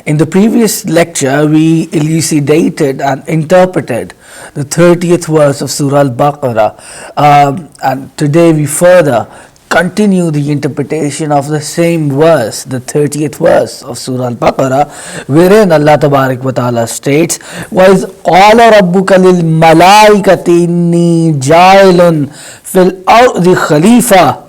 In the previous lecture, we elucidated and interpreted the 30th verse of Surah Al Baqarah, and today we further continue the interpretation of the same verse, the 30th verse of Surah Al Baqarah, wherein Allah Tabarak wa Ta'ala states, وَإِذْ قَالَ رَبُّكَ لِلْمَلَائِكَةِ إِنِّي جَاعِلٌ فِي الْأَرْضِ خَلِيفَةً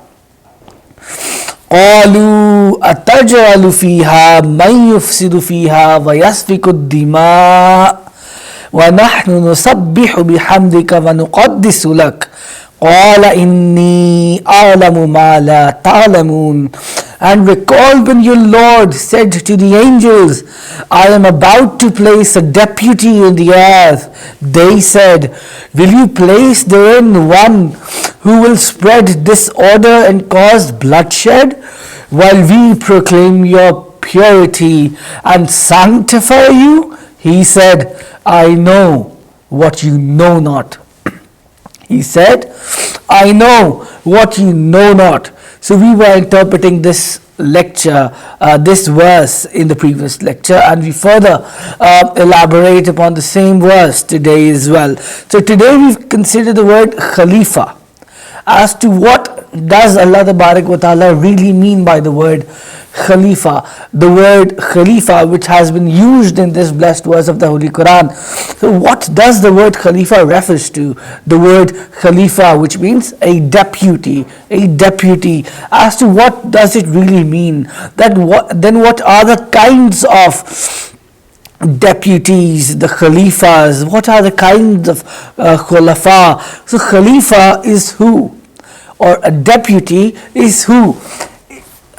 قالوا أتجعل فيها من يفسد فيها ويسفك الدماء ونحن نسبح بحمدك ونقدس لك قال إني أعلم ما لا تعلمون. And recall when your Lord said to the angels, I am about to place a deputy in the earth. They said, will you place therein one who will spread disorder and cause bloodshed, while we proclaim your purity and sanctify you? He said, I know what you know not. He said, I know what you know not. So we were interpreting this lecture, this verse in the previous lecture, and we further elaborate upon the same verse today as well. So today we've considered the word Khalifa. As to what does Allah Tabarak wa Ta'ala really mean by the word Khalifa, the word Khalifa which has been used in this blessed verse of the Holy Quran. So what does the word Khalifa refers to? The word Khalifa, which means a deputy, as to what does it really mean? Then what are the kinds of deputies, the Khalifas? What are the kinds of Khulafa? So Khalifa is who? Or a deputy is who?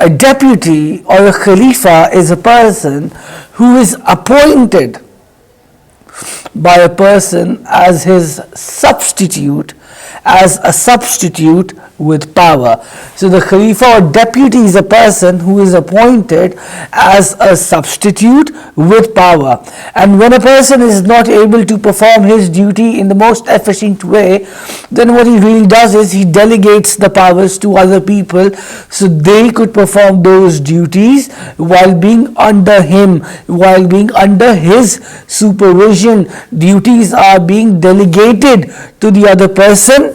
A deputy or a Khalifa is a person who is appointed by a person as his substitute, as a substitute with power. So the Khalifa or deputy is a person who is appointed as a substitute with power. And when a person is not able to perform his duty in the most efficient way, then what he really does is he delegates the powers to other people so they could perform those duties while being under him, while being under his supervision. Duties are being delegated to the other person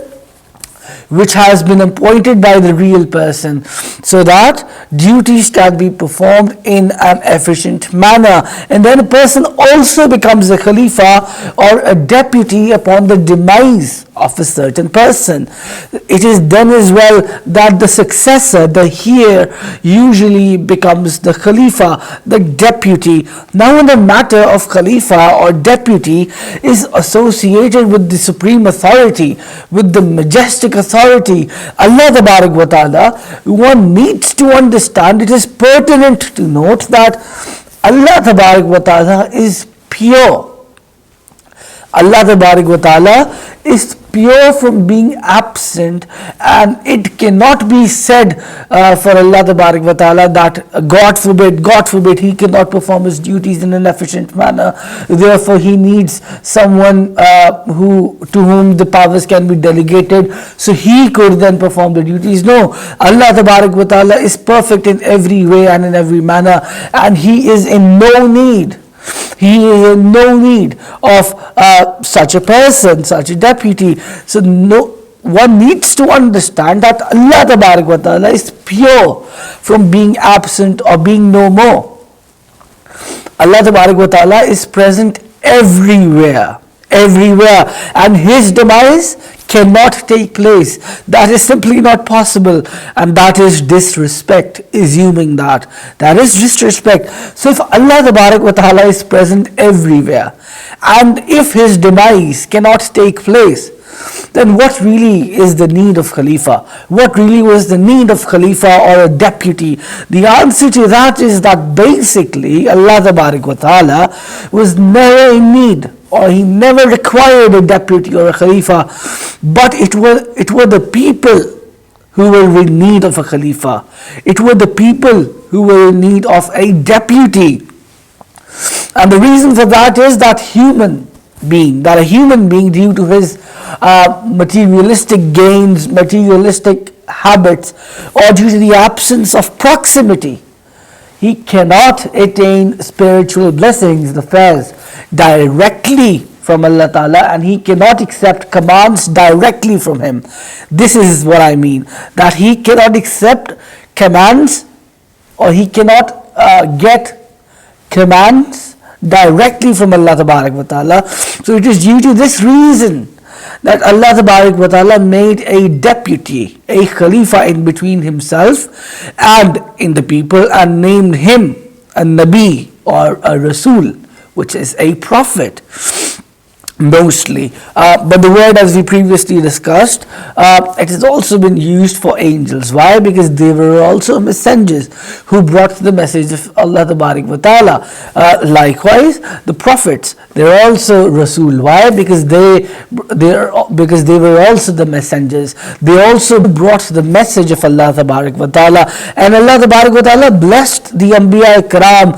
which has been appointed by the real person, so that duties can be performed in an efficient manner. And then a person also becomes a Khalifa or a deputy upon the demise of a certain person. It is then as well that the successor, the heir, usually becomes the Khalifa, the deputy. Now when the matter of Khalifa or deputy is associated with the supreme authority, with the majestic authority, Allah Tabarak wa Ta'ala, one needs to understand, it is pertinent to note that Allah Tabarak wa Ta'ala is pure. Allah Tabarak wa Ta'ala is pure from being absent, and it cannot be said for Allah Tabarak wa Ta'ala that God forbid he cannot perform his duties in an efficient manner, therefore he needs someone to whom the powers can be delegated so he could then perform the duties. No, Allah Tabarak wa Ta'ala is perfect in every way and in every manner, and he is in no need of such a person, such a deputy. So one needs to understand that Allah Tabarak wa Ta'ala is pure from being absent or being no more. Allah Tabarak wa Ta'ala is present everywhere, and his demise cannot take place. That is simply not possible, and that is disrespect, assuming that is disrespect. So if Allah Tabarak wa Ta'ala is present everywhere, and if his demise cannot take place, then what really is the need of Khalifa? What really was the need of Khalifa or a deputy? The answer to that is that basically Allah Tabarak wa Ta'ala was never in need, or he never required a deputy or a Khalifa, but it were the people who were in need of a Khalifa. It were the people who were in need of a deputy. And the reason for that is that a human being, due to his materialistic gains, materialistic habits, or due to the absence of proximity, he cannot attain spiritual blessings, the fairs, directly from Allah Ta'ala, and he cannot accept commands directly from him. This is what I mean, that he cannot accept commands, or he cannot get commands directly from Allah Ta'ala. So it is due to this reason that Allah Ta'ala made a deputy, a Khalifa in between himself and in the people, and named him a Nabi or a Rasool, which is a prophet mostly. But the word, as we previously discussed, it has also been used for angels. Why? Because they were also messengers who brought the message of Allah Ta'ala. Likewise, the prophets, they're also Rasool. Why? Because they were also the messengers. They also brought the message of Allah Ta'ala. And Allah Ta'ala blessed the Anbiya Ikram,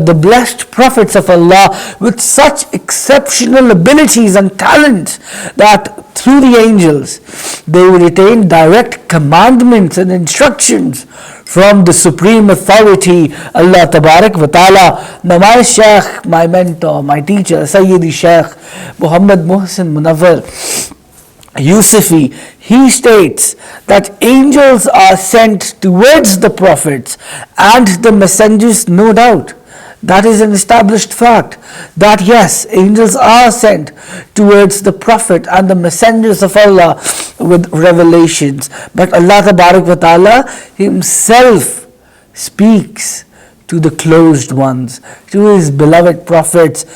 the blessed prophets of Allah, with such exceptional abilities and talents that through the angels they would attain direct commandments and instructions from the supreme authority, Allah Ta'ala. Now my Shaykh, my mentor, my teacher, Sayyidi Shaykh Ahmad Mohsin Munawar Yousafi, he states that angels are sent towards the prophets and the messengers, no doubt. That is an established fact, that yes, angels are sent towards the prophet and the messengers of Allah with revelations. But Allah Ta'ala himself speaks to the closed ones, to his beloved prophets,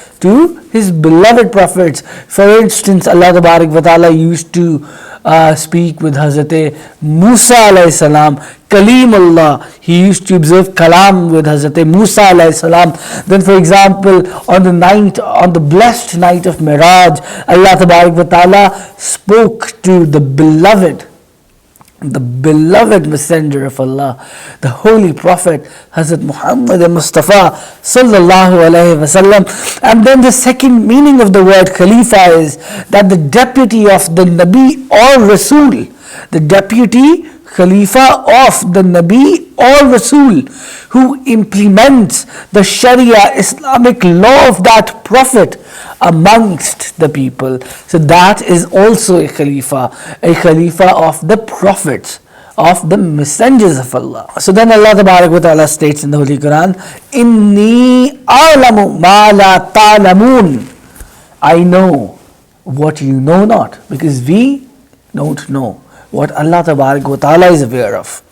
For instance, Allah Ta'ala used to speak with Hazrat Musa alaihesalaam, Kalimullah. He used to observe kalam with Hazrat Musa alaihesalaam. Then, for example, on the blessed night of Miraj, Allah Ta'ala spoke to the beloved messenger of Allah, the holy prophet Hazrat Muhammad Mustafa sallallahu alaihi wasallam. And then the second meaning of the word Khalifa is that the deputy of the Nabi or Rasool, the deputy Khalifa of the Nabi or Rasool, who implements the Sharia Islamic law of that prophet amongst the people. So that is also a Khalifa of the prophets, of the messengers of Allah. So then Allah Ta'ala states in the Holy Quran, Inni a'lamu ma la ta'lamun. I know what you know not, because we don't know what Allah Ta'ala is aware of.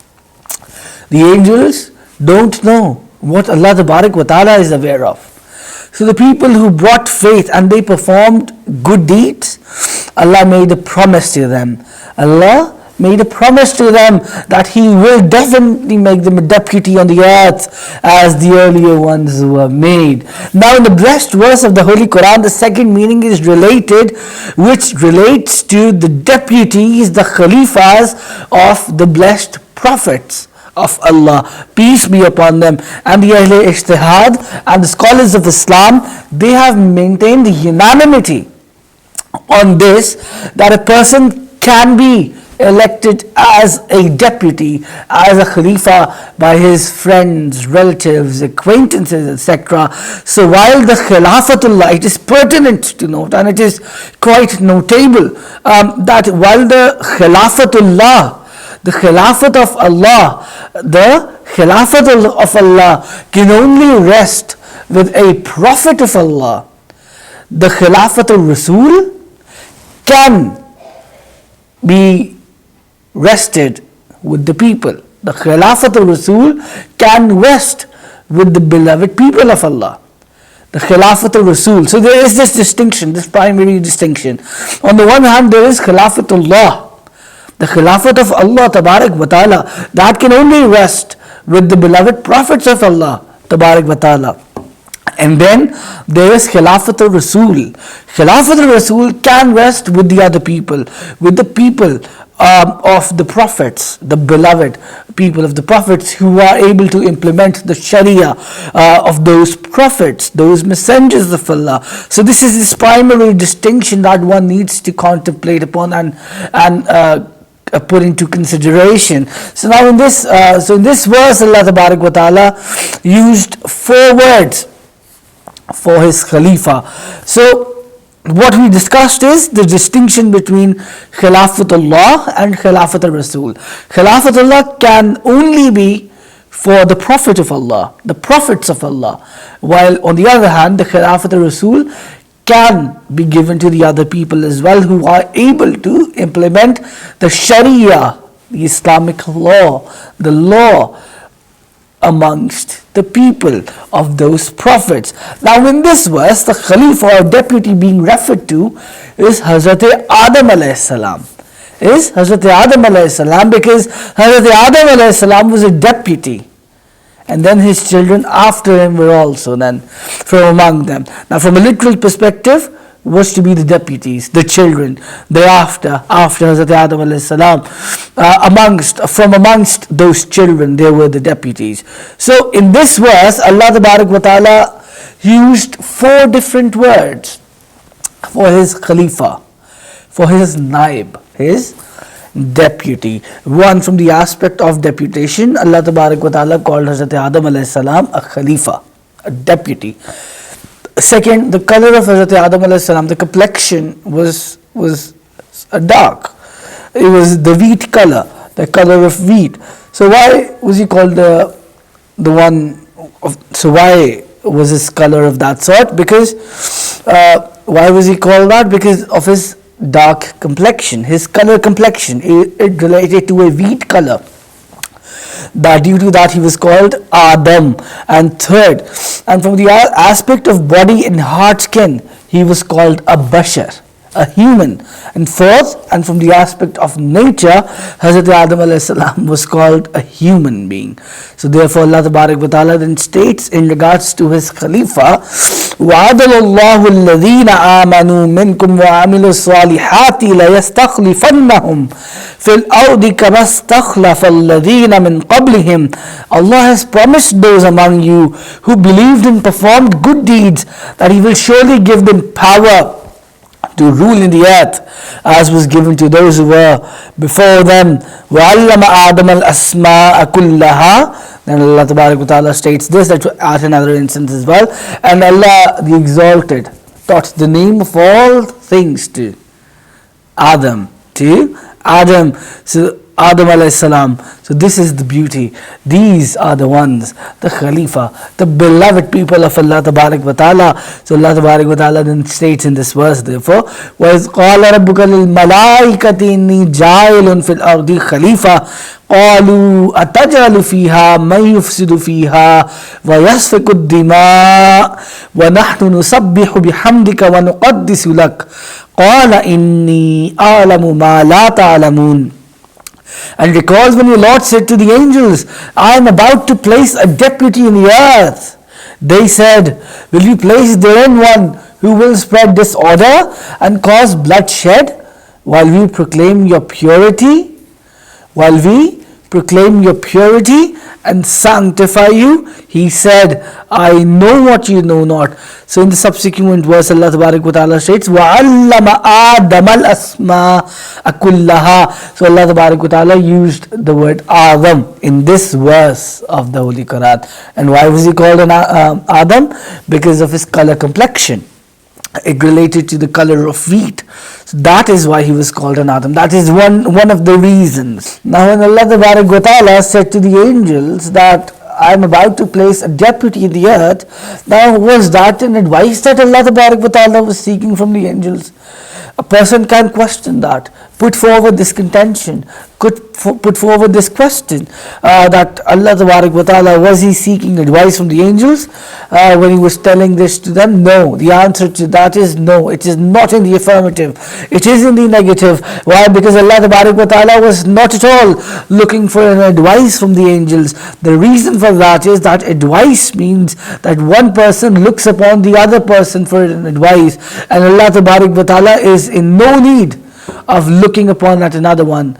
The angels don't know what Allah Ta'ala is aware of. So the people who brought faith and they performed good deeds, Allah made a promise to them. Allah made a promise to them that He will definitely make them a deputy on the earth as the earlier ones were made. Now in the blessed verse of the Holy Quran, the second meaning is related, which relates to the deputies, the Khalifas of the blessed prophets of Allah, peace be upon them. And the alaihesalaam and the scholars of Islam, they have maintained unanimity on this, that a person can be elected as a deputy, as a Khalifa by his friends, relatives, acquaintances, etc. So while the Khilafatullah, it is pertinent to note, and it is quite notable, that while the Khilafatullah, the Khilafat of Allah, can only rest with a Prophet of Allah, the Khilafat al-Rasool can be rested with the people. The Khilafat al-Rasool can rest with the beloved people of Allah. The Khilafat al-Rasool. So there is this distinction, this primary distinction. On the one hand, there is Khilafatullah, the Khilafat of Allah Ta'ala, that can only rest with the beloved prophets of Allah Ta'ala. And then there is Khilafat al-Rasool. Khilafat al-Rasool can rest with the other people, with the people of the prophets, the beloved people of the prophets, who are able to implement the Sharia of those prophets, those messengers of Allah. So this is this primary distinction that one needs to contemplate upon and put into consideration. So now in this verse, Allah Tabarak wa Ta'ala used 4 words for his Khalifa. So what we discussed is the distinction between Khilafatullah and Khilafat Rasool. Khilafatullah can only be for the Prophet of Allah, the prophets of Allah, while on the other hand, the Khilafat Rasool can be given to the other people as well, who are able to implement the Sharia, the Islamic law, the law amongst the people of those prophets. Now in this verse, the Khalifa or deputy being referred to is Hazrat Adam alaihesalaam. Is Hazrat Adam alaihesalaam, because Hazrat Adam alaihesalaam was a deputy, and then his children after him were also then from among them. Now from a literal perspective, was to be the deputies, the children thereafter, after Hazrat Adam alaihesalaam. From amongst those children, there were the deputies. So in this verse, Allah Tabarak wa Ta'ala used 4 different words for his Khalifa, for his naib, his deputy. One, from the aspect of deputation, Allah Tabarak wa Ta'ala called Hazrat Adam alaihesalaam a Khalifa, a deputy. Second, the color of Hazrat Adam alaihesalaam, the complexion was dark. It was the wheat color, the color of wheat. So why was he called the one of? So why was his color of that sort? Because why was he called that? Because of his dark complexion, his color complexion. It related to a wheat color. That due to that he was called Adam. And third, and from the aspect of body and heart skin, he was called a bashar, a human. And fourth, and from the aspect of nature, Hazrat Adam alaihesalaam was called a human being. So therefore Allah Tabarak wa Ta'ala then states in regards to his Khalifa, وَعَدَلَ اللَّهُ الَّذِينَ آمَنُوا مِنْكُمْ وَعَمِلُوا الصَّالِحَاتِ لَيَسْتَخْلِفَنَّهُمْ فِي الْأَرْضِ كَمَا اسْتَخْلَفَ الَّذِينَ مِنْ قَبْلِهِمْ. Allah has promised those among you who believed and performed good deeds that He will surely give them power to rule in the earth, as was given to those who were before them. وَعَلَّمَ آدَمَ الْأَسْمَاءَ كُلَّهَا. Then Allah Tabarak wa Ta'ala states this at another instance as well. And Allah the Exalted taught the name of all things to Adam. So Adam alaihesalaam. So this is the beauty. These are the ones, the Khalifa, the beloved people of Allah Tabarak wa Ta'ala. So Allah Tabarak wa Ta'ala then states in this verse, therefore, وَإِذْ قَالَ رَبُّكَ لِلْمَلَائِكَةِ إِنِّي جَاعِلٌ فِي الْأَرْضِ خَلِيفَةً قَالُوا أَتَجْعَلُ فِيهَا مَن يُفْسِدُ فِيهَا وَيَسْفِكُ الدِّمَاءَ وَنَحْنُ نُسَبِّحُ بِحَمْدِكَ وَنُقَدِّسُ لَكَ قَالَ إِنِّي أَعْلَمُ مَا لَا تَعْلَمُونَ. And recalls when your Lord said to the angels, I am about to place a deputy in the earth. They said, will you place therein one who will spread disorder and cause bloodshed while we proclaim your purity? While we proclaim your purity and sanctify you? He said, I know what you know not. So in the subsequent verse, Allah Tabarak wa Ta'ala states, وَعَلَّمَ آدَمَ الْأَسْمَاءَ كُلَّهَا. So Allah Tabarak wa Ta'ala used the word Adam in this verse of the Holy Quran. And why was he called an Adam? Because of his color complexion. It related to the color of wheat. So that is why he was called an Adam. That is one of the reasons. Now when Allah Tabarak wa Ta'ala said to the angels that I am about to place a deputy in the earth, now was that an advice that Allah Tabarak wa Ta'ala was seeking from the angels? A person can question that, put forward this contention, could put forward this question that Allah Tabarak wa Ta'ala, was he seeking advice from the angels when he was telling this to them? No. The answer to that is no. It is not in the affirmative. It is in the negative. Why? Because Allah Tabarak wa Ta'ala was not at all looking for an advice from the angels. The reason for that is that advice means that one person looks upon the other person for an advice, and Allah Tabarak wa Ta'ala is in no need of looking upon that another one.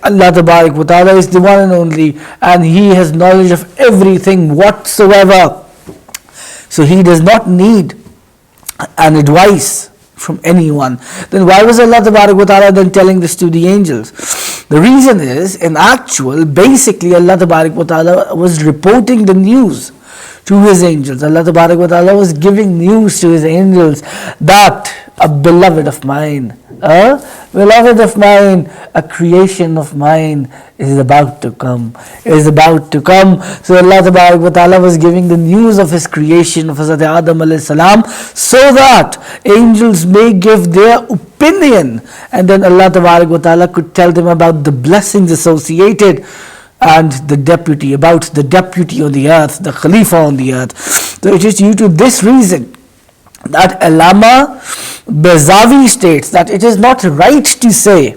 Allah Tabarak wa Ta'ala is the one and only, and He has knowledge of everything whatsoever. So He does not need an advice from anyone. Then why was Allah Tabarak wa Ta'ala then telling this to the angels? The reason is, in actual, basically Allah Tabarak wa Ta'ala was reporting the news to His angels. Allah Tabarak wa Ta'ala was giving news to His angels that a beloved of mine, a creation of mine is about to come. So Allah Tabarak wa Ta'ala was giving the news of His creation of Hazrat Adam alaihesalaam, so that angels may give their opinion, and then Allah Tabarak wa Ta'ala could tell them about the blessings associated and the deputy on the earth, the Khalifa on the earth. So it is due to this reason that Allama Bazavi states that it is not right to say,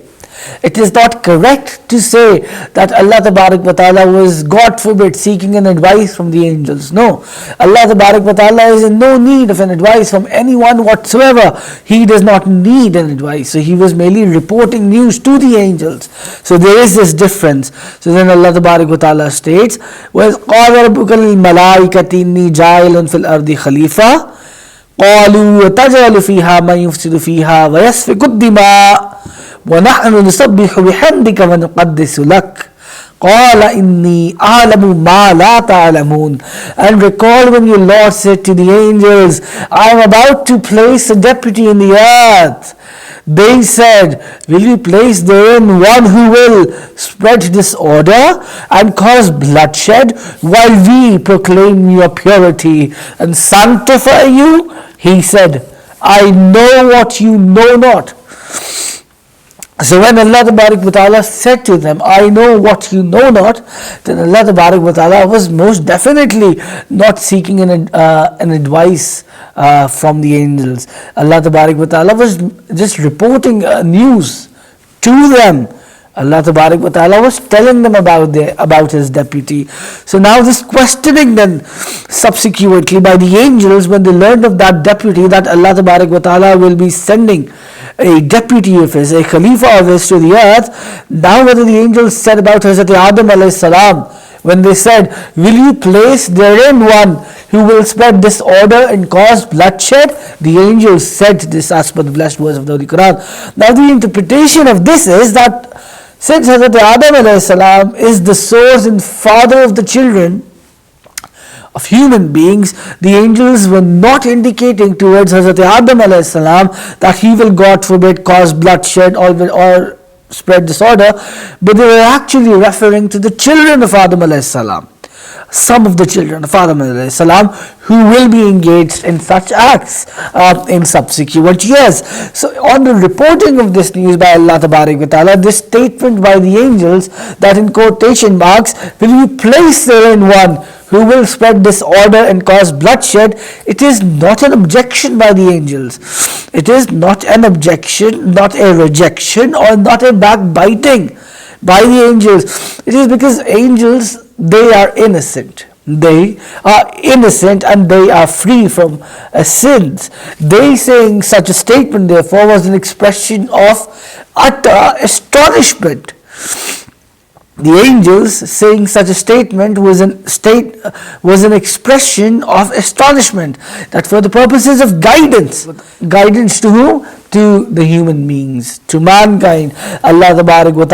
it is not correct to say that Allah Tabarak wa Ta'ala was, God forbid, seeking an advice from the angels. No, Allah Tabarak wa Ta'ala is in no need of an advice from anyone whatsoever. He does not need an advice. So He was merely reporting news to the angels. So there is this difference. So then Allah Tabarak wa Ta'ala states, وَقَالَ رَبُّكَ لِلْمَلَائِكَةِ إِنِّي جَاعِلٌ فِي الْأَرْضِ خَلِيفَةً قَالُوا وَتَجْعَلُ فِيهَا مَن يُفْسِدُ فِيهَا وَيَسْفِكُ الدِّمَاءَ وَنَحْنُ نُسَبِّحُ بِحَمْدِكَ وَنُقَدِّسُ لَكَ قَالَ إِنِّي أَعْلَمُ مَا لَا تَعْلَمُونَ. And recall when your Lord said to the angels, I am about to place a deputy in the earth. They said, will you place therein one who will spread disorder and cause bloodshed while we proclaim your purity and sanctify you? He said, I know what you know not. So when Allah Tabarak wa Ta'ala said to them, I know what you know not, then Allah Tabarak wa Ta'ala was most definitely not seeking an advice from the angels. Allah Tabarak wa Ta'ala was just reporting news to them. Allah Tabarak wa Ta'ala was telling them about His deputy. So now this questioning then subsequently by the angels, when they learned of that deputy, that Allah Tabarak wa Ta'ala will be sending a deputy of His, a Khalifa of His to the earth. Now whether the angels said about Hazrat Adam alaihesalaam, when they said, will you place therein one who will spread disorder and cause bloodshed? The angels said this as per the blessed words of the Holy Quran. Now the interpretation of this is that since Hazrat Adam alaihesalaam is the source and father of the children of human beings, the angels were not indicating towards Hazrat Adam alaihesalaam that he will, God forbid, cause bloodshed or spread disorder, but they were actually referring to the children of Adam alaihesalaam, some of the children of Adam alaihesalaam, who will be engaged in such acts in subsequent years. So on the reporting of this news by Allah Tabarak wa Ta'ala, this statement by the angels that in quotation marks, will you place therein one who will spread disorder and cause bloodshed, it is not an objection by the angels. It is not an objection, not a rejection, or not a backbiting by the angels. It is because angels, they are innocent. They are innocent and they are free from sins. They saying such a statement, therefore, was an expression of utter astonishment. The angels saying such a statement was an expression of astonishment, that for the purposes of guidance to whom? To the human beings, to mankind, Allah Tabarak wa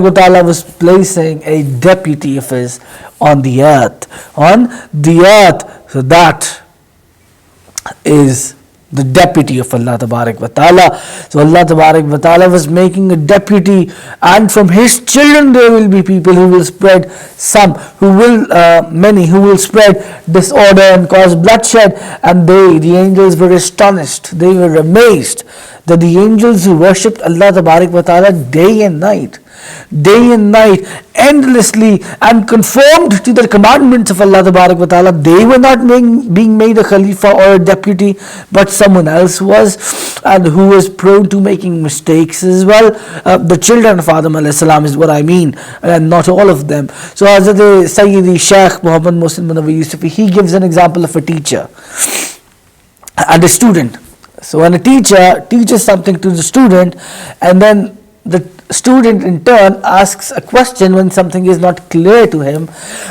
Ta'ala was placing a deputy of His on the earth. So that is the deputy of Allah Tabarak wa Ta'ala. So Allah Tabarak wa Ta'ala was making a deputy, and from His children there will be people who will spread many who will spread disorder and cause bloodshed. And the angels were astonished, they were amazed that the angels who worshipped Allah Tabarak wa Ta'ala day and night, endlessly, and conformed to the commandments of Allah Tabarak wa Ta'ala, they were not being made a Khalifa or a deputy, but someone else was, and who was prone to making mistakes as well. The children of Adam alaihesalaam is what I mean, and not all of them. So Hazrat Sayyidi Shaykh Ahmad Mohsin Yousafi, he gives an example of a teacher and a student. So when a teacher teaches something to the student, and then the student in turn asks a question when something is not clear to him,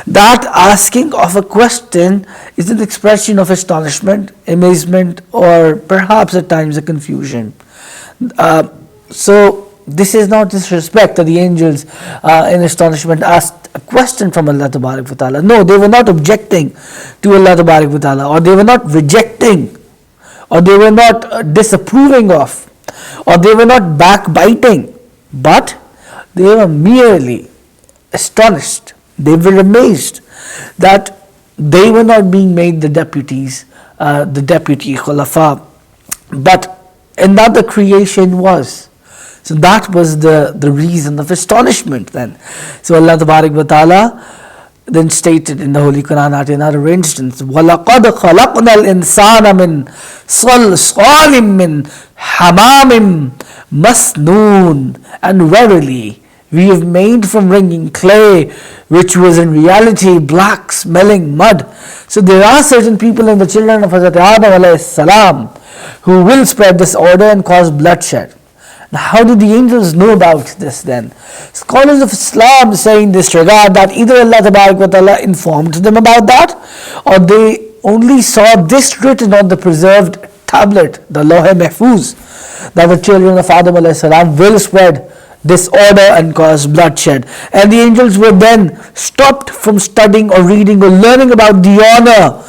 that asking of a question is an expression of astonishment, amazement, or perhaps at times a confusion. So this is not disrespect that the angels in astonishment asked a question from Allah Tabarak wa Ta'ala. No, they were not objecting to Allah Tabarak wa Ta'ala, or they were not rejecting, or they were not disapproving of, or they were not backbiting, but they were merely astonished. They were amazed that they were not being made the deputies, the deputy Khalifa, but another creation was. So that was the reason of astonishment then. So Allah Tabarak wa Ta'ala then stated in the Holy Quran at another instance, وَلَقَدْ خَلَقْنَا الْإِنسَانَ مِنْ صَلْصَالٍ مِّنْ حَمَامٍ مَسْنُونٍ. And verily, we have made from wringing clay, which was in reality black smelling mud. So there are certain people in the children of Hazrat Adam alaihesalaam who will spread disorder and cause bloodshed. Now, how did the angels know about this then? Scholars of Islam say in this regard that either Allah Tabarak wa Ta'ala informed them about that, or they only saw this written on the preserved tablet, the Lawh Mahfuz, that the children of Adam alayhi salam will spread disorder and cause bloodshed. And the angels were then stopped from studying or reading or learning about the honor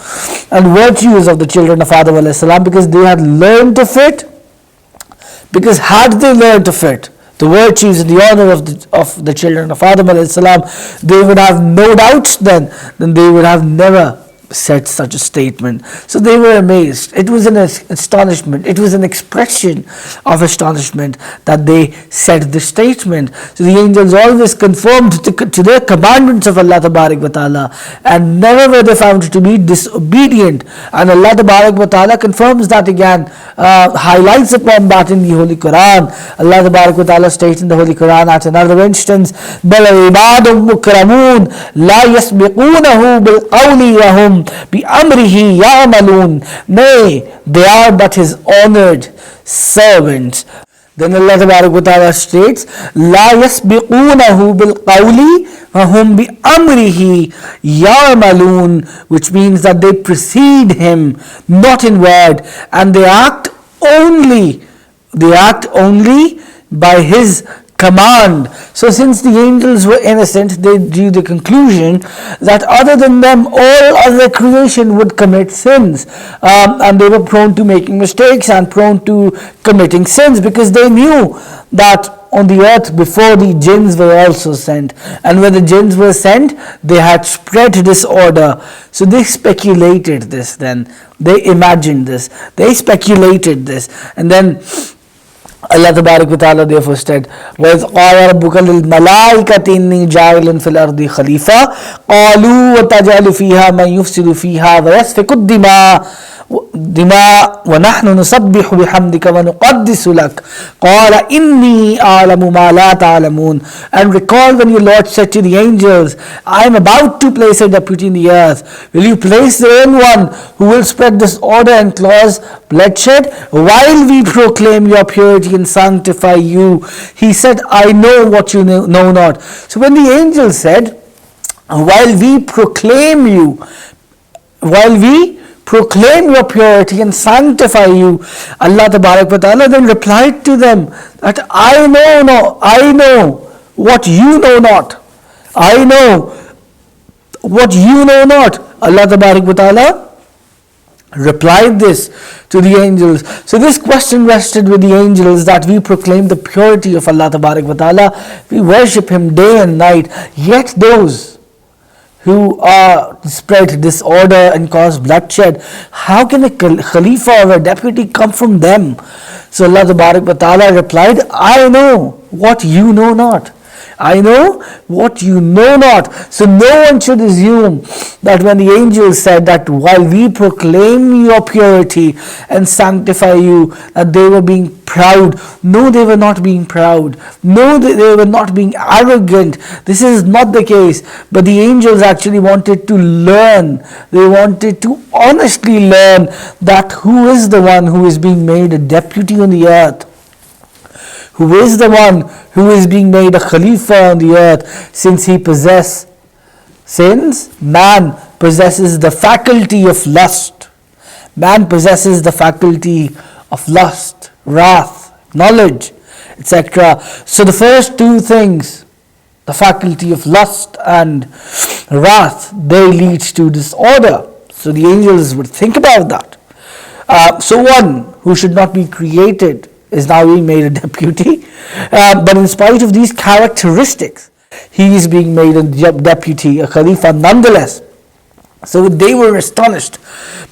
and virtues of the children of Adam alayhi salam, because they had learned of it. Because had they learned of it, the virtues and the honor of the children of Adam alayhi salam, they would have no doubts then they would have never said such a statement. So they were amazed. It was an astonishment. It was an expression of astonishment that they said this statement. So the angels always conformed to their commandments of Allah Tabarak wa Ta'ala, and never were they found to be disobedient. And Allah Tabarak wa Ta'ala confirms that again, highlights upon that in the Holy Quran. Allah Tabarak wa Ta'ala states in the Holy Quran at another instance, بَلْ عِبَادٌ مُكْرَمُونَ لَا يَسْبِقُونَهُ بِالْقَوْلِ وَهُمْ بِأَمْرِهِ يَعْمَلُونَ. Nay, they are but His honored servants. Then Allah Tabarak wa Ta'ala states, لَا يَسْبِقُونَهُ بِالْقَوْلِ وَهُمْ بِأَمْرِهِ يَعْمَلُونَ, which means that they precede Him, not in word, and they act only by His command. So since the angels were innocent, they drew the conclusion that other than them, all other creation would commit sins, and they were prone to making mistakes and prone to committing sins, because they knew that on the earth before the jinns were also sent, and when the jinns were sent, they had spread disorder. So they speculated this then, they imagined this, they speculated this, and then Allah Tabarak wa Ta'ala therefore said, وَإِذْ قَالَ رَبُّكَ لِلْمَلَائِكَةِ إِنِّي جَاعِلٌ فِي الْأَرْضِ خَلِيفَةً قَالُوا وَتَجْعَلُ فِيهَا مَنْ يُفْسِدُ فِيهَا وَيَسْفِكُ الدِّمَاءَ وَنَحْنُ نُسَبِّحُ بِحَمْدِكَ وَنُقَدِّسُ لَكَ قَالَ إِنِّي أَعْلَمُ مَا لَا تَعْلَمُونَ. And recall when your Lord said to the angels, I am about to place a deputy in the earth. Will you place therein one who will spread disorder and cause bloodshed? While we proclaim your purity and sanctify you, He said, I know what you know not. So when the angels said, while we proclaim your purity and sanctify you, Allah Tabarak wa Ta'ala then replied to them that I know what you know not. I know what you know not. Allah Tabarak wa Ta'ala replied this to the angels. So this question rested with the angels, that we proclaim the purity of Allah Tabarak wa Ta'ala, we worship Him day and night, yet those who spread disorder and cause bloodshed, how can a Khalifa or a deputy come from them? So Allah Tabarak wa Ta'ala replied, I know what you know not. I know what you know not. So no one should assume that when the angels said that while we proclaim your purity and sanctify you, that they were being proud. No, they were not being proud. No, they were not being arrogant. This is not the case. But the angels actually wanted to learn. They wanted to honestly learn that who is the one who is being made a deputy on the earth. Who is the one who is being made a Khalifa on the earth, since man possesses the faculty of lust. Man possesses the faculty of lust, wrath, knowledge. etc. So the first two things, the faculty of lust and wrath, they lead to disorder. So the angels would think about that. So one who should not be created is now being made a deputy. But in spite of these characteristics, he is being made a deputy, a Khalifa nonetheless. So they were astonished,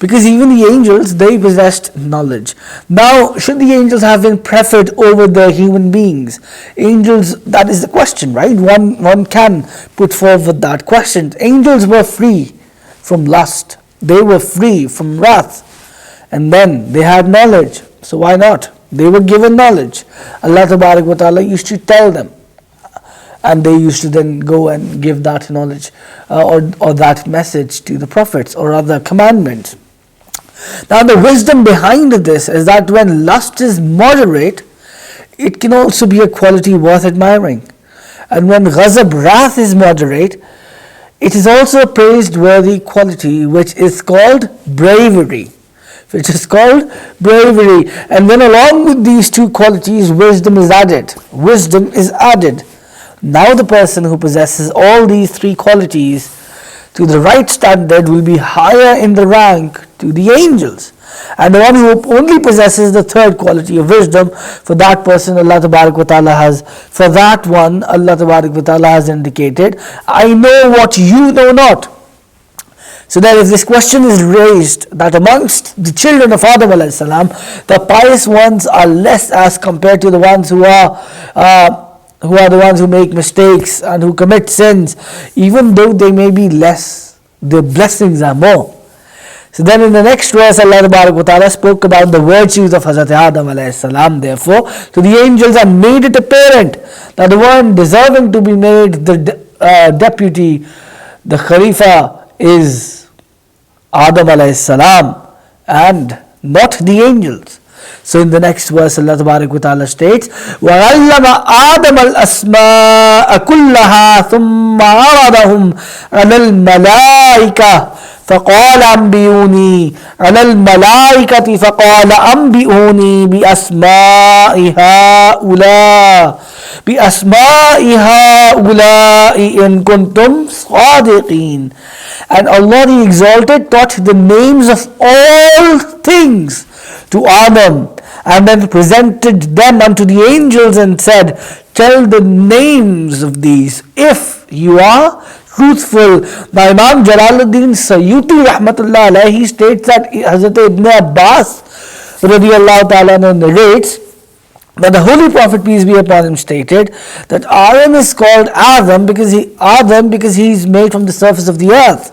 because even the angels, they possessed knowledge. Now, should the angels have been preferred over the human beings? Angels, that is the question, right? One can put forward that question. Angels were free from lust. They were free from wrath. And then they had knowledge. So why not? They were given knowledge. Allah Tabarak wa Ta'ala used to tell them, and they used to then go and give that knowledge or that message to the prophets or other commandments. Now the wisdom behind this is that when lust is moderate, it can also be a quality worth admiring. And when ghazab, wrath, is moderate, it is also a praiseworthy quality which is called bravery. And when along with these two qualities, wisdom is added. Now the person who possesses all these three qualities to the right standard will be higher in the rank to the angels. And the one who only possesses the third quality of wisdom, for that person Allah Tabarak wa Ta'ala has indicated, I know what you know not. So that if this question is raised, that amongst the children of Adam alaihesalaam, the pious ones are less as compared to the ones who are the ones who make mistakes and who commit sins, even though they may be less, their blessings are more. So then in the next verse, Allah Ta'ala spoke about the virtues of Hazrat Adam alaihesalaam. Therefore, to the angels are made it apparent that the one deserving to be made the deputy, the Khalifa, is Adam alaihesalaam and not the angels. So in the next verse, Allah Ta'ala states, وَعَلَّمَ آدَمَ الْأَسْمَاءَ كُلَّهَا ثُمَّ عَرَضَهُمْ عَلَى الْمَلَائِكَةِ فقال أنبئوني على الملائكة فقال أنبئوني بأسماء هؤلاء إن كنتم صادقين. And Allah the Exalted taught the names of all things to Adam, and then presented them unto the angels and said, tell the names of these if you are truthful. Now Imam Jalaluddin Sayyuti rahmatullah alayhi states that Hazrat Ibn Abbas radiyallahu ta'ala narrates that the Holy Prophet, peace be upon him, stated that Adam is called Adam because he is made from the surface of the earth,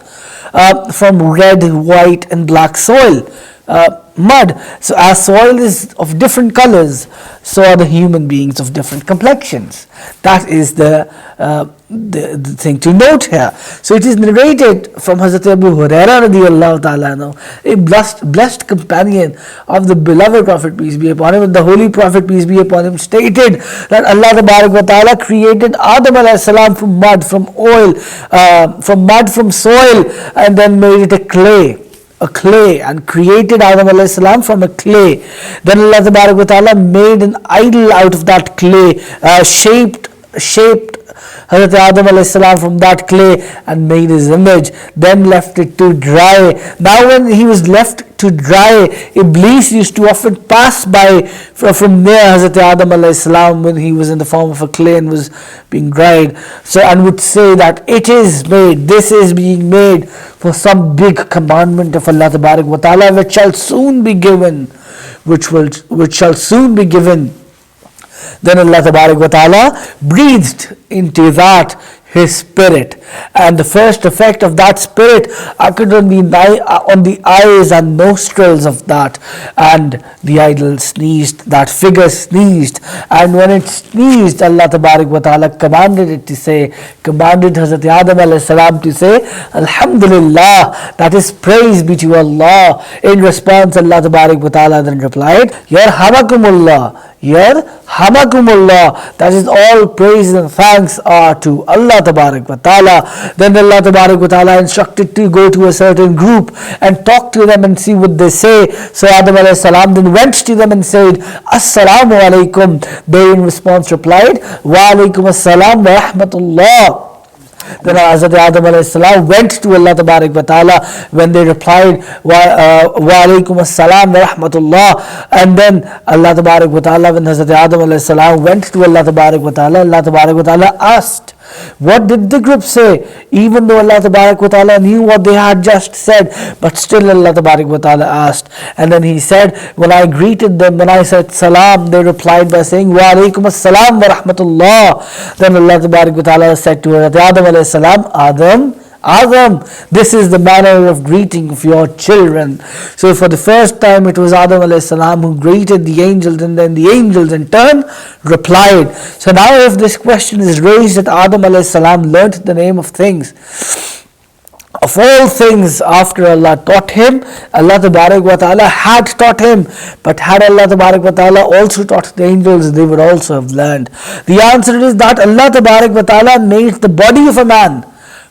from red, white and black soil, mud. So as soil is of different colors, so are the human beings of different complexions. That is the thing to note here. So it is narrated from Hazrat Abu Hurairah radiyallahu ta'ala, a blessed companion of the beloved Prophet, peace be upon him, and the Holy Prophet, peace be upon him, stated that Allah Tabarak wa Ta'ala created Adam alayhi salam from mud, from oil, from soil, and then made it a clay, and created Adam alayhi salam from a clay. Then Allah Tabarak wa Ta'ala made an idol out of that clay, shaped Hazrat Adam alayhi salam from that clay and made his image, then left it to dry. Now when he was left to dry, Iblis used to often pass by from near Hazrat Adam alayhi salam when he was in the form of a clay and was being dried, so and would say that this is being made for some big commandment of Allah Tabarak wa Ta'ala which shall soon be given. Then Allah Tabarak wa Ta'ala breathed into that His Spirit, and the first effect of that Spirit occurred on the eyes and nostrils of that, and the idol sneezed, that figure sneezed, and when it sneezed, Allah Tabarak wa Ta'ala commanded Hazrat Adam alayhi salam to say, Alhamdulillah, that is praise be to Allah. In response, Allah Tabarak wa Ta'ala then replied, Yarhamakumullah, Yarhamakumullah. That is, all praise and thanks are to Allah Tabarak wa Ta'ala. Then Allah Tabarak wa Ta'ala instructed to go to a certain group and talk to them and see what they say. So Adam alayhi salam then went to them and said, Assalamu alaikum. They in response replied, Wa alaikum assalam wa rahmatullah. Then Hazrat Adam alayhi salam went to Allah Tabarak wa Ta'ala when they replied, Wa alaikum assalam wa rahmatullah. And then Allah Tabarak wa Ta'ala, when Hazrat Adam alayhi salam went to Allah Tabarak wa Ta'ala, Allah Tabarak wa Ta'ala asked, what did the group say? Even though Allah Tabarak wa Ta'ala knew what they had just said, but still Allah Tabarak wa Ta'ala asked. And then he said, when I greeted them, when I said salam, they replied by saying, Wa alaikum assalam wa rahmatullah. Then Allah Tabarak wa Ta'ala said to Adam alayhi salam, Adam, this is the manner of greeting of your children. So for the first time it was Adam alayhi salam who greeted the angels, and then the angels in turn replied. So now if this question is raised that Adam alayhi salam learnt the name of things, of all things after Allah taught him, Allah Tabarak wa Ta'ala had taught him. But had Allah Tabarak wa Ta'ala also taught the angels, they would also have learned. The answer is that Allah Tabarak wa Ta'ala made the body of a man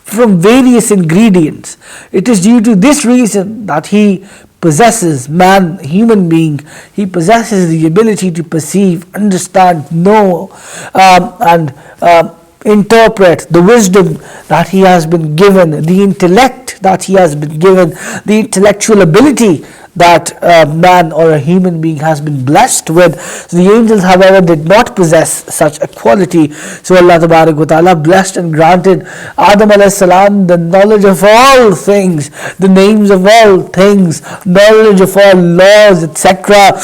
from various ingredients. It is due to this reason that he possesses, man, human being, he possesses the ability to perceive, understand, know, and interpret the wisdom that he has been given, the intellect that he has been given, the intellectual ability that man or a human being has been blessed with. So the angels, however, did not possess such a quality. So Allah Tabarak wa Ta'ala blessed and granted Adam alayhi salam the knowledge of all things, the names of all things, knowledge of all laws, etc.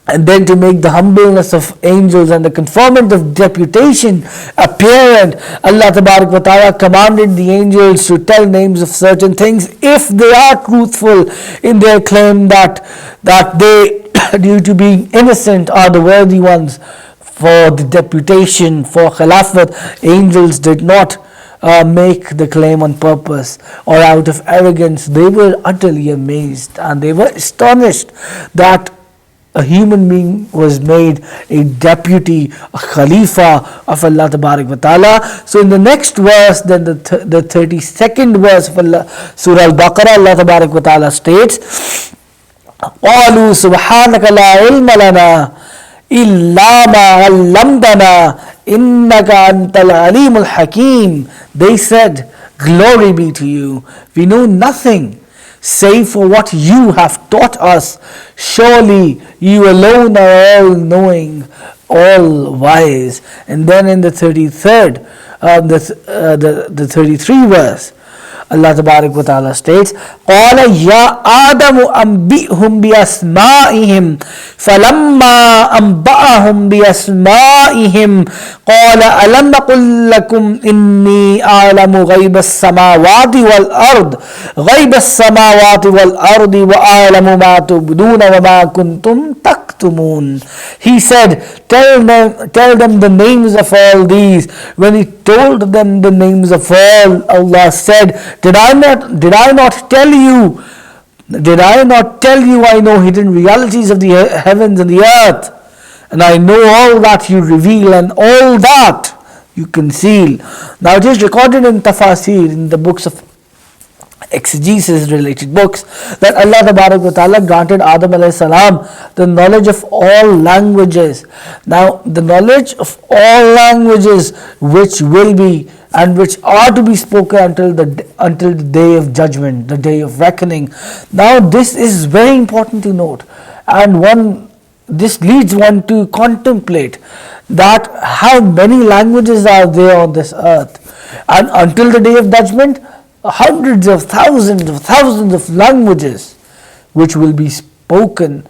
And then to make the humbleness of angels and the conferment of deputation apparent, Allah Tabarak wa Ta'ala commanded the angels to tell names of certain things if they are truthful in their claim that they, due to being innocent, are the worthy ones for the deputation, for Khilafat. Angels did not make the claim on purpose or out of arrogance. They were utterly amazed and they were astonished that a human being was made a deputy, a Khalifa of Allah Tabarak wa Ta'ala. So in the next verse, then the 32nd verse of Surah Al Baqarah, Allah Tabarak wa Ta'ala states, قَالُوا سُبْحَانَكَ لَا عِلْمَ لَنَا إِلَّا مَا عَلَّمْتَنَا إِنَّكَ أَنْتَ الْعَلِيمُ الْحَكِيمُ. They said, glory be to you, we know nothing save for what you have taught us. Surely you alone are all knowing, all wise. And then in the 33rd, the 33 verse, Allah Tabarak wa Ta'ala states, قَالَ يَا آدَمُ أَنْبِئْهُمْ بِأَسْمَائِهِمْ فَلَمَّا أَنْبَأَهُمْ بِأَسْمَائِهِمْ قَالَ أَلَمْ أَقُلْ لَكُمْ إِنِّي أَعْلَمُ غَيْبَ السَّمَاوَاتِ وَالْأَرْضِ غَيْبَ السَّمَاوَاتِ وَالْأَرْضِ وَأَعْلَمُ مَا تُبْدُونَ وَمَا كُنْتُمْ تَكْتُمُونَ. He said, tell them the names of all these. When he told them the names of all, Allah said, Did I not tell you I know hidden realities of the heavens and the earth, and I know all that you reveal and all that you conceal. Now it is recorded in Tafsir, in the books of exegesis related books, that Allah Tabarak wa Ta'ala granted Adam alayhi salam the knowledge of all languages. Now the knowledge of all languages which will be and which are to be spoken until the day of judgment, the day of reckoning. Now this is very important to note, and this leads one to contemplate that how many languages are there on this earth, and until the day of judgment, hundreds of thousands of languages which will be spoken.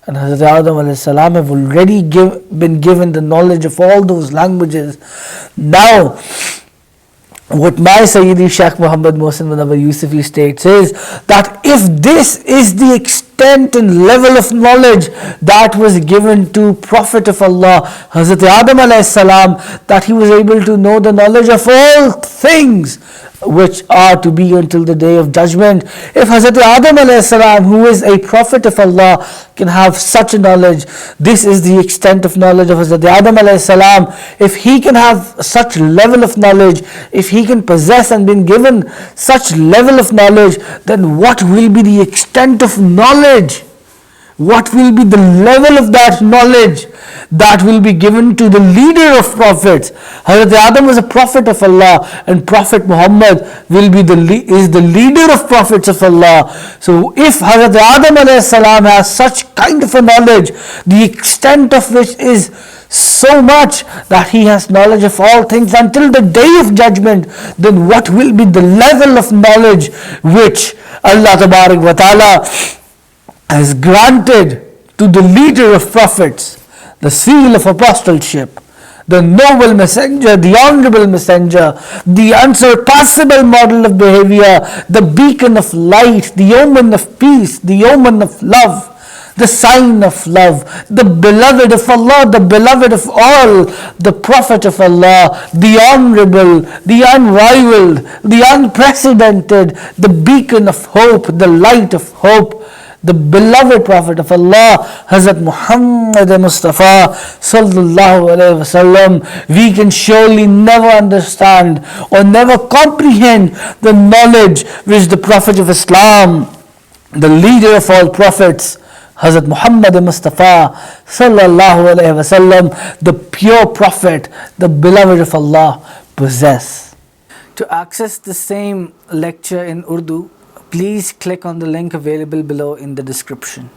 And Hazrat Adam alayhi salam have already been given the knowledge of all those languages. Now what my Sayyidi Shaykh Ahmad Mohsin Munawar Yousafi states is that if this is the extent extent and level of knowledge that was given to Prophet of Allah, Hazrat Adam alaihesalaam, that he was able to know the knowledge of all things which are to be until the day of judgment. If Hazrat Adam alaihesalaam, who is a Prophet of Allah, can have such a knowledge, this is the extent of knowledge of Hazrat Adam alaihesalaam. If he can have such level of knowledge, if he can possess and been given such level of knowledge, then what will be the extent of knowledge? What will be the level of that knowledge that will be given to the leader of prophets? Hazrat Adam was a prophet of Allah, and Prophet Muhammad is the leader of prophets of Allah. So if Hazrat Adam alaihis has such kind of a knowledge, the extent of which is so much that he has knowledge of all things until the day of judgment, then what will be the level of knowledge which Allah Tabarak wa Ta'ala has granted to the leader of prophets, the seal of apostleship, the noble messenger, the honorable messenger, the unsurpassable model of behavior, the beacon of light, the omen of peace, the omen of love, the sign of love, the beloved of Allah, the beloved of all, the Prophet of Allah, the honorable, the unrivaled, the unprecedented, the beacon of hope, the light of hope, the beloved Prophet of Allah, Hazrat Muhammad Mustafa Sallallahu Alaihi Wasallam. We can surely never understand or never comprehend the knowledge which the Prophet of Islam, the leader of all prophets, Hazrat Muhammad Mustafa Sallallahu Alaihi Wasallam, the pure Prophet, the beloved of Allah, possess. To access the same lecture in Urdu, please click on the link available below in the description.